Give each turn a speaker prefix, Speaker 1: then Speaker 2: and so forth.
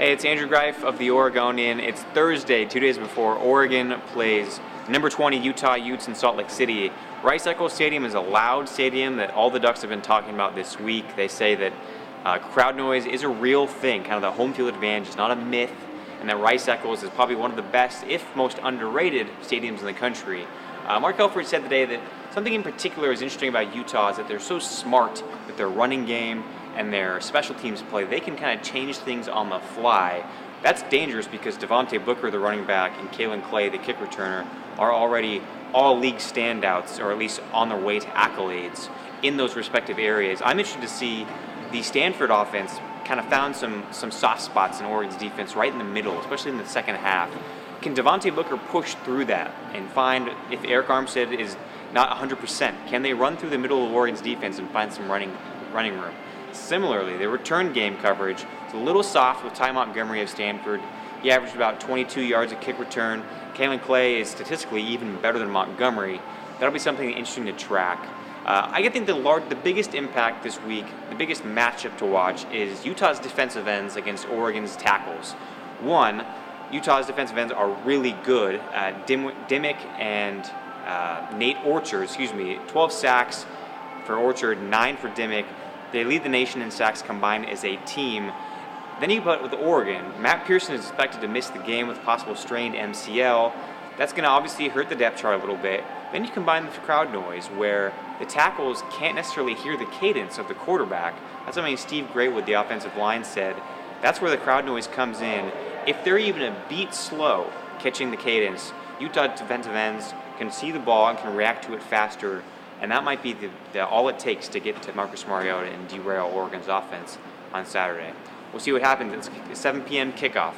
Speaker 1: Hey, it's Andrew Greif of the Oregonian. It's Thursday, 2 days before Oregon plays number 20 Utah Utes in Salt Lake City. Rice-Eccles Stadium is a loud stadium that all the Ducks have been talking about this week. They say that crowd noise is a real thing, kind of the home field advantage is not a myth, and that Rice-Eccles is probably one of the best, if most underrated, stadiums in the country. Mark Helfrich said today that something in particular is interesting about Utah is that they're so smart with their running game and their special teams play. They can kind of change things on the fly. That's dangerous because Devontae Booker, the running back, and Kalen Clay, the kick returner, are already all-league standouts, or at least on their way to accolades in those respective areas. I'm interested to see the Stanford offense kind of found some soft spots in Oregon's defense right in the middle, especially in the second half. Can Devontae Booker push through that and find, if Eric Armstead is not 100%, can they run through the middle of Oregon's defense and find some running room? Similarly, the return game coverage is a little soft with Ty Montgomery of Stanford. He averaged about 22 yards a kick return. Kalen Clay is statistically even better than Montgomery. That'll be something interesting to track. I think the biggest impact this week, the biggest matchup to watch, is Utah's defensive ends against Oregon's tackles. One, Utah's defensive ends are really good. Dimmick and Nate Orchard, 12 sacks for Orchard, 9 for Dimmick. They lead the nation in sacks combined as a team. Then you put with Oregon, Matt Pearson is expected to miss the game with possible strained MCL. That's going to obviously hurt the depth chart a little bit. Then you combine the crowd noise where the tackles can't necessarily hear the cadence of the quarterback. That's something Steve Graywood, the offensive line, said. That's where the crowd noise comes in. If they're even a beat slow catching the cadence, Utah defensive ends can see the ball and can react to it faster. And that might be all it takes to get to Marcus Mariota and derail Oregon's offense on Saturday. We'll see what happens. It's a 7 p.m. kickoff.